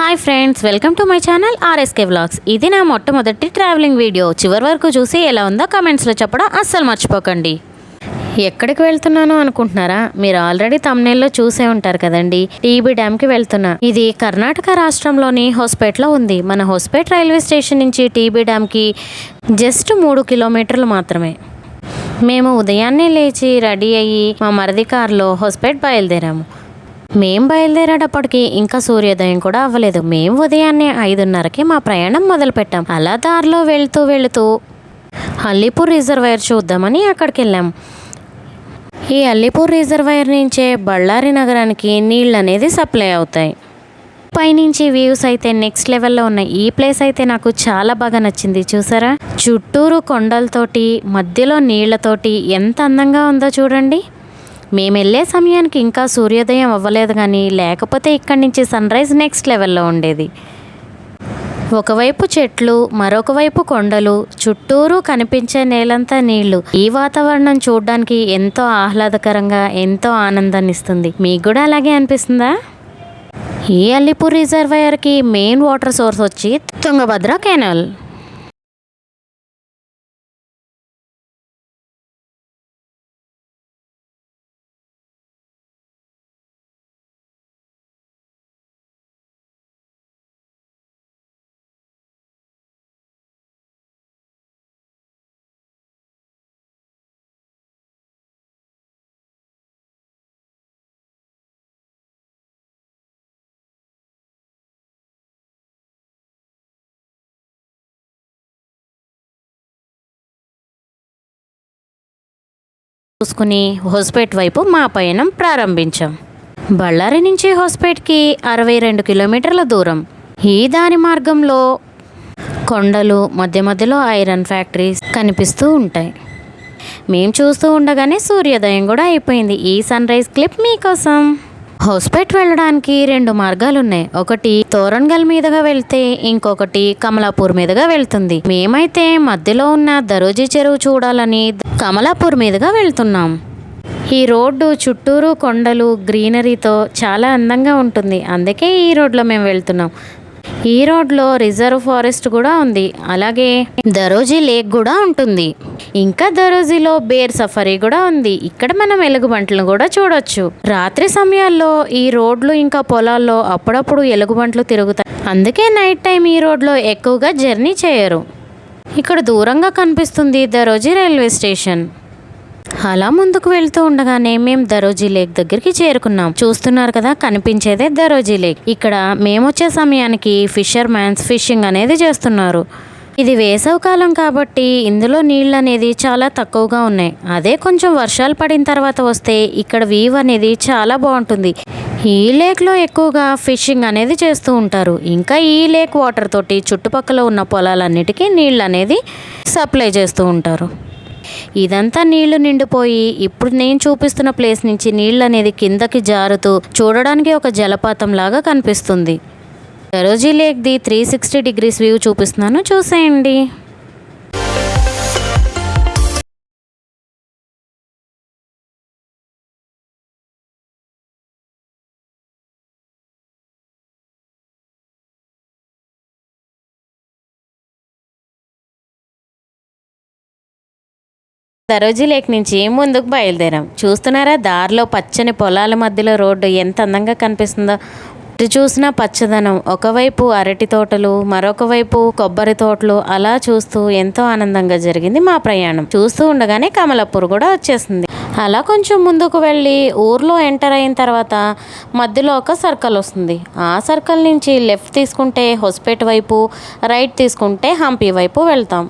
Hi friends, welcome to my channel RSK vlogs. ఇది నా మొట్టమొదటి ట్రావెలింగ్ వీడియో. చివరి వరకు చూసి ఎలా ఉందో కమెంట్స్లో చెప్పడం అస్సలు మర్చిపోకండి. ఎక్కడికి వెళ్తున్నానో అనుకుంటున్నారా? మీరు ఆల్రెడీ తమ్నెల్లో చూసే ఉంటారు కదండి. టీబీ డ్యామ్కి వెళ్తున్నా. ఇది కర్ణాటక రాష్ట్రంలోని హోస్పేట్లో ఉంది. మన హోస్పేట్ రైల్వే స్టేషన్ నుంచి టీబీ డ్యామ్కి జస్ట్ 3 కిలోమీటర్లు మాత్రమే. మేము ఉదయాన్నే లేచి రెడీ అయ్యి మా మరిది కారులో హోస్పేట్ బయలుదేరాము. మేం బయలుదేరేటప్పటికి ఇంకా సూర్యోదయం కూడా అవ్వలేదు. మేము ఉదయాన్నే 5:30కి మా ప్రయాణం మొదలుపెట్టాం. అలా దారిలో వెళుతూ అల్లీపూర్ రిజర్వాయర్ చూద్దామని అక్కడికి వెళ్ళాం. ఈ అల్లీపూర్ రిజర్వాయర్ నుంచే బళ్ళారి నగరానికి నీళ్ళు అనేది సప్లై అవుతాయి. పైనుంచి వ్యూస్ అయితే నెక్స్ట్ లెవెల్లో ఉన్నాయి. ఈ ప్లేస్ అయితే నాకు చాలా బాగా నచ్చింది. చూసారా, చుట్టూరు కొండలతోటి మధ్యలో నీళ్లతోటి ఎంత అందంగా ఉందో చూడండి. మేము వెళ్ళే సమయానికి ఇంకా సూర్యోదయం అవ్వలేదు, కానీ లేకపోతే ఇక్కడి నుంచి సన్ రైజ్ నెక్స్ట్ లెవెల్లో ఉండేది. ఒకవైపు చెట్లు, మరొక వైపు కొండలు, చుట్టూరు కనిపించే నేలంతా నీళ్లు. ఈ వాతావరణం చూడడానికి ఎంతో ఆహ్లాదకరంగా, ఎంతో ఆనందాన్ని ఇస్తుంది. మీకు కూడా అలాగే అనిపిస్తుందా? ఈ అల్లీపూర్ రిజర్వాయర్కి మెయిన్ వాటర్ సోర్స్ వచ్చి తుంగభద్ర కెనాల్. చూసుకుని హోస్పేట్ వైపు మా పయనం ప్రారంభించాం. బళ్ళారి నుంచి హోస్పేట్కి 62 కిలోమీటర్ల దూరం. ఈ దారి మార్గంలో కొండలు, మధ్య మధ్యలో ఐరన్ ఫ్యాక్టరీస్ కనిపిస్తూ ఉంటాయి. మేము చూస్తూ ఉండగానే సూర్యోదయం కూడా అయిపోయింది. ఈ సన్ రైజ్ క్లిప్ మీకోసం. హోస్పేట్ వెళ్ళడానికి 2 మార్గాలు ఉన్నాయి. ఒకటి తోరణగల్ మీదుగా వెళ్తే, ఇంకొకటి కమలాపూర్ మీదుగా వెళ్తుంది. మేమైతే మధ్యలో ఉన్న దరోజీ చెరువు చూడాలని కమలాపూర్ మీదుగా వెళ్తున్నాం. ఈ రోడ్డు చుట్టూరు కొండలు, గ్రీనరీతో చాలా అందంగా ఉంటుంది. అందుకే ఈ రోడ్లో మేము వెళ్తున్నాం. ఈ రోడ్లో రిజర్వ్ ఫారెస్ట్ కూడా ఉంది. అలాగే దరోజీ లేక్ కూడా ఉంటుంది. ఇంకా దరోజీలో బేర్ సఫారీ కూడా ఉంది. ఇక్కడ మనం ఎలుగుబంట్లను కూడా చూడొచ్చు. రాత్రి సమయాల్లో ఈ రోడ్లు ఇంకా పొలాల్లో అప్పుడప్పుడు ఎలుగుబంట్లు తిరుగుతాయి. అందుకే నైట్ టైం ఈ రోడ్లో ఎక్కువగా జర్నీ చేయరు. ఇక్కడ దూరంగా కనిపిస్తుంది దరోజీ రైల్వే స్టేషన్. అలా ముందుకు వెళ్తూ ఉండగానే మేము దరోజీ లేక్ దగ్గరికి చేరుకున్నాం. చూస్తున్నారు కదా, కనిపించేదే దరోజీ లేక్. ఇక్కడ మేము వచ్చే సమయానికి ఫిషర్ మ్యాన్స్ ఫిషింగ్ అనేది చేస్తున్నారు. ఇది వేసవికాలం కాబట్టి ఇందులో నీళ్ళు అనేది చాలా తక్కువగా ఉన్నాయి. అదే కొంచెం వర్షాలు పడిన తర్వాత వస్తే ఇక్కడ వ్యూ అనేది చాలా బాగుంటుంది. ఈ లేక్లో ఎక్కువగా ఫిషింగ్ అనేది చేస్తూ ఉంటారు. ఇంకా ఈ లేక్ వాటర్ తోటి చుట్టుపక్కల ఉన్న పొలాలన్నిటికీ నీళ్ళు అనేది సప్లై చేస్తూ ఉంటారు. ఇదంతా నీళ్లు నిండిపోయి ఇప్పుడు నేను చూపిస్తున్న ప్లేస్ నుంచి నీళ్ళు అనేది కిందకి జారుతూ చూడడానికి ఒక జలపాతం లాగా కనిపిస్తుంది. దరోజీ లేక్ది 360 డిగ్రీస్ వ్యూ చూపిస్తున్నాను, చూసేయండి. దరోజీ లేక్ నుంచి ముందుకు బయలుదేరాం. చూస్తున్నారా, దారిలో పచ్చని పొలాల మధ్యలో రోడ్డు ఎంత అందంగా కనిపిస్తుందో. చూసిన పచ్చదనం, ఒకవైపు అరటి తోటలు, మరొక వైపు కొబ్బరి తోటలు, అలా చూస్తూ ఎంతో ఆనందంగా జరిగింది మా ప్రయాణం. చూస్తూ ఉండగానే కమలాపూర్ కూడా వచ్చేసింది. అలా కొంచెం ముందుకు వెళ్ళి ఊర్లో ఎంటర్ అయిన తర్వాత మధ్యలో ఒక సర్కిల్ వస్తుంది. ఆ సర్కిల్ నుంచి లెఫ్ట్ తీసుకుంటే హొస్పేట్ వైపు, రైట్ తీసుకుంటే హంపి వైపు వెళ్తాం.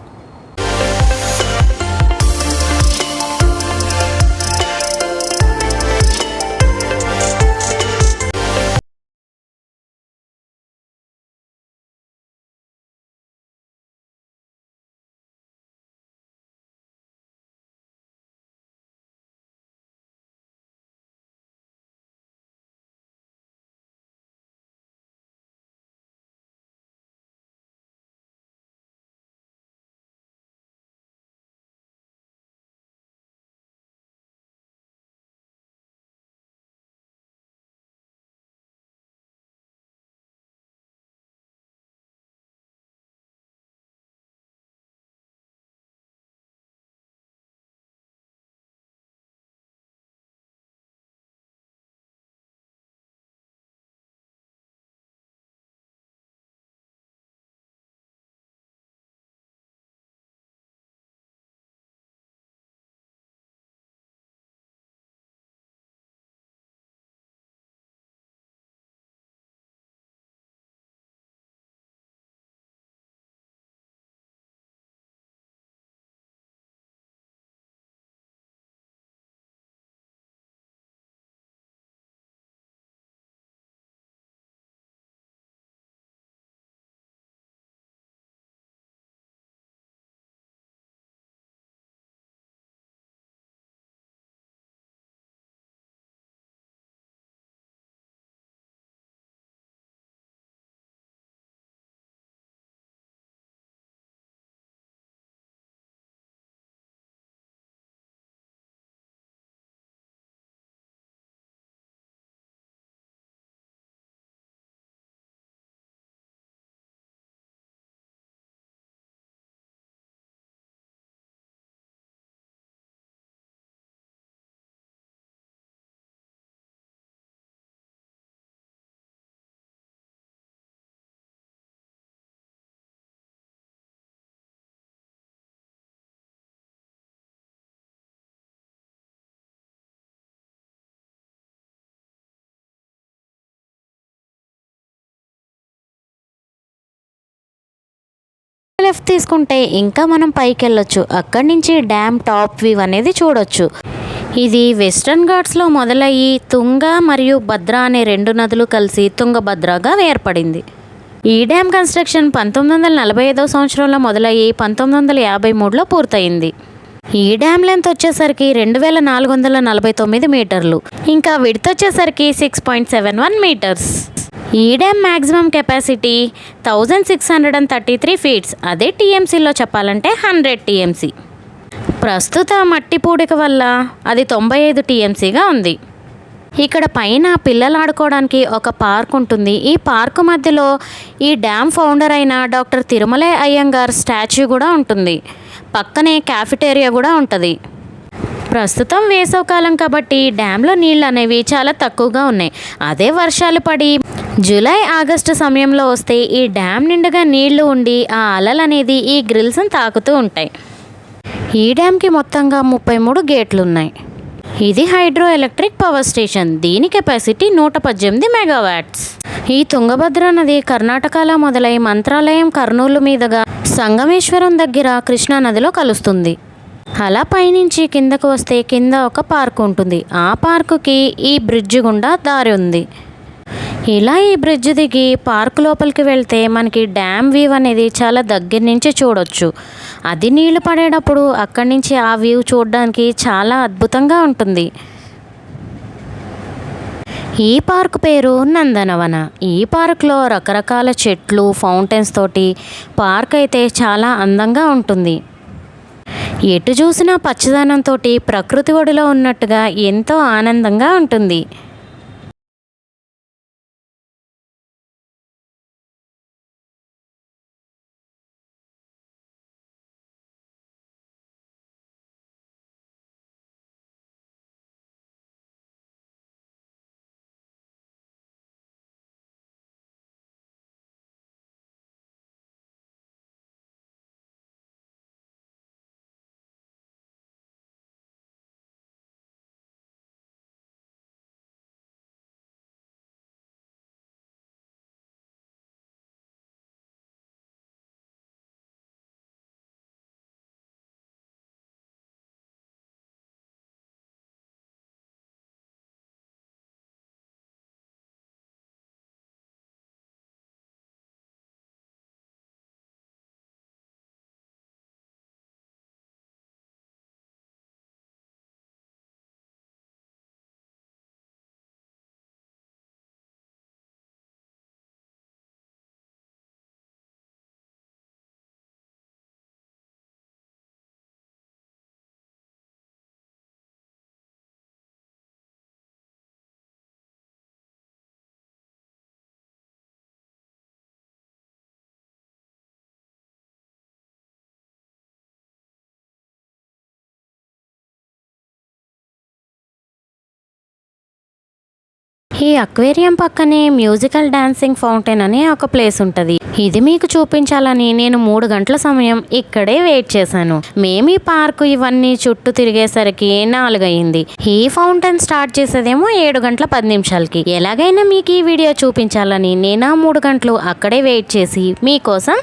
లెఫ్ట్ తీసుకుంటే ఇంకా మనం పైకి వెళ్ళొచ్చు. అక్కడి నుంచి డ్యామ్ టాప్ వ్యూ అనేది చూడొచ్చు. ఇది వెస్టర్న్ ఘాట్స్లో మొదలయ్యి తుంగ మరియు భద్ర అనే రెండు నదులు కలిసి తుంగభద్రగా ఏర్పడింది. ఈ డ్యామ్ కన్స్ట్రక్షన్ 1945 సంవత్సరంలో మొదలయ్యి 1953లో పూర్తయింది. ఈ డ్యామ్ లెంత్ వచ్చేసరికి 2449 మీటర్లు, ఇంకా విడ్త్ వచ్చేసరికి 6.71 మీటర్స్. ఈ డ్యామ్ మ్యాక్సిమం కెపాసిటీ 1633 ఫీట్స్, అదే టీఎంసీలో చెప్పాలంటే 100 టీఎంసీ. ప్రస్తుత మట్టి పూడిక వల్ల అది 95 టీఎంసీగా ఉంది. ఇక్కడ పైన పిల్లలు ఆడుకోవడానికి ఒక పార్క్ ఉంటుంది. ఈ పార్కు మధ్యలో ఈ డ్యామ్ ఫౌండర్ అయిన డాక్టర్ తిరుమలై అయ్యంగార్ స్టాచ్యూ కూడా ఉంటుంది. పక్కనే క్యాఫిటేరియా కూడా ఉంటుంది. ప్రస్తుతం వేసవకాలం కాబట్టి డ్యాంలో నీళ్ళు అనేవి చాలా తక్కువగా ఉన్నాయి. అదే వర్షాలు పడి జూలై ఆగస్టు సమయంలో వస్తే ఈ డ్యామ్ నిండుగా నీళ్లు ఉండి ఆ అలలు అనేది ఈ గ్రిల్స్ని తాకుతూ ఉంటాయి. ఈ డ్యామ్కి మొత్తంగా 33 గేట్లు ఉన్నాయి. ఇది హైడ్రో ఎలక్ట్రిక్ పవర్ స్టేషన్. దీని కెపాసిటీ 118 మెగావాట్స్. ఈ తుంగభద్ర నది కర్ణాటకలో మొదలై మంత్రాలయం కర్నూలు మీదుగా సంగమేశ్వరం దగ్గర కృష్ణా నదిలో కలుస్తుంది. అలా పైనుంచి కిందకు వస్తే కింద ఒక పార్క్ ఉంటుంది. ఆ పార్కుకి ఈ బ్రిడ్జ్ గుండా దారి ఉంది. ఇలా ఈ బ్రిడ్జ్ దిగి పార్క్ లోపలికి వెళ్తే మనకి డ్యామ్ వ్యూ అనేది చాలా దగ్గర నుంచి చూడొచ్చు. అది నీళ్లు పడేటప్పుడు అక్కడి నుంచి ఆ వ్యూ చూడడానికి చాలా అద్భుతంగా ఉంటుంది. ఈ పార్క్ పేరు నందనవన. ఈ పార్క్లో రకరకాల చెట్లు, ఫౌంటైన్స్ తోటి పార్క్ అయితే చాలా అందంగా ఉంటుంది. ఎటు చూసినా పచ్చదనంతో ప్రకృతి ఒడిలో ఉన్నట్టుగా ఎంతో ఆనందంగా ఉంటుంది. ఈ అక్వేరియం పక్కనే మ్యూజికల్ డాన్సింగ్ ఫౌంటైన్ అనే ఒక ప్లేస్ ఉంటుంది. ఇది మీకు చూపించాలని నేను 3 గంటల సమయం ఇక్కడే వెయిట్ చేశాను. మేము ఈ పార్కు ఇవన్నీ చుట్టూ తిరిగేసరికి 4 అయింది. ఈ ఫౌంటైన్ స్టార్ట్ చేసేదేమో 7 గంటల 10 నిమిషాలకి. ఎలాగైనా మీకు ఈ వీడియో చూపించాలని నేను 3 గంటలు అక్కడే వెయిట్ చేసి మీకోసం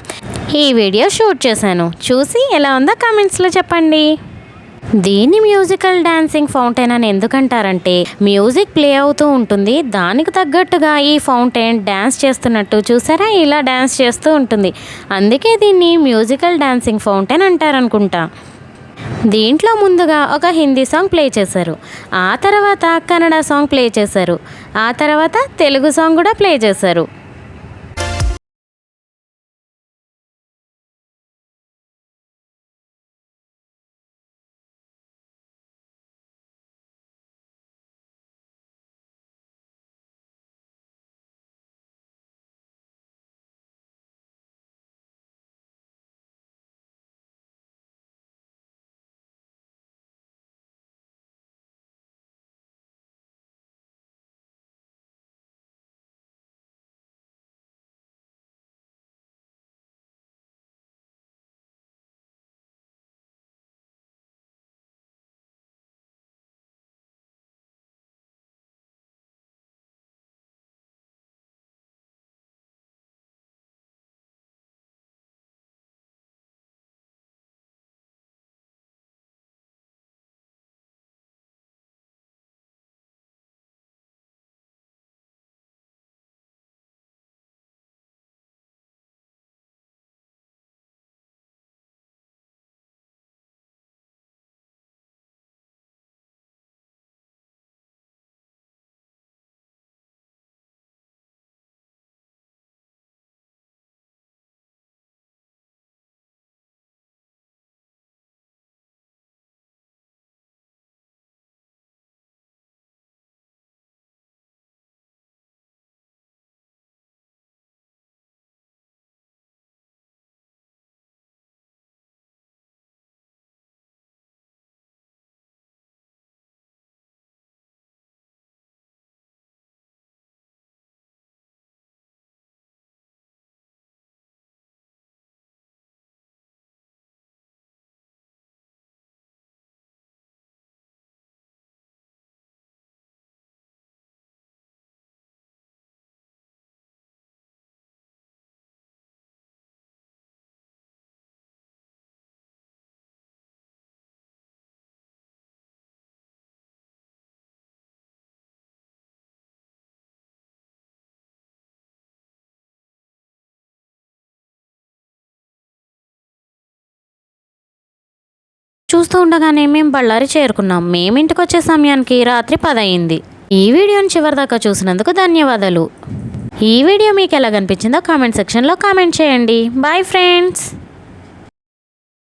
ఈ వీడియో షూట్ చేశాను. చూసి ఎలా ఉందో కామెంట్స్లో చెప్పండి. దీన్ని మ్యూజికల్ డాన్సింగ్ ఫౌంటైన్ అని ఎందుకంటారంటే మ్యూజిక్ ప్లే అవుతూ ఉంటుంది. దానికి తగ్గట్టుగా ఈ ఫౌంటైన్ డ్యాన్స్ చేస్తున్నట్టు చూసారా, ఇలా డ్యాన్స్ చేస్తూ ఉంటుంది. అందుకే దీన్ని మ్యూజికల్ డాన్సింగ్ ఫౌంటైన్ అంటారనుకుంటా. దీంట్లో ముందుగా ఒక హిందీ సాంగ్ ప్లే చేశారు, ఆ తర్వాత కన్నడ సాంగ్ ప్లే చేశారు, ఆ తర్వాత తెలుగు సాంగ్ కూడా ప్లే చేశారు. చూస్తూ ఉండగానే మేము బళ్ళారి చేరుకున్నాం. మేము ఇంటికి వచ్చే సమయానికి రాత్రి 10 అయింది. ఈ వీడియోని చివరిదాకా చూసినందుకు ధన్యవాదాలు. ఈ వీడియో మీకు ఎలా కనిపించిందో కామెంట్ సెక్షన్లో కామెంట్ చేయండి. Bye friends.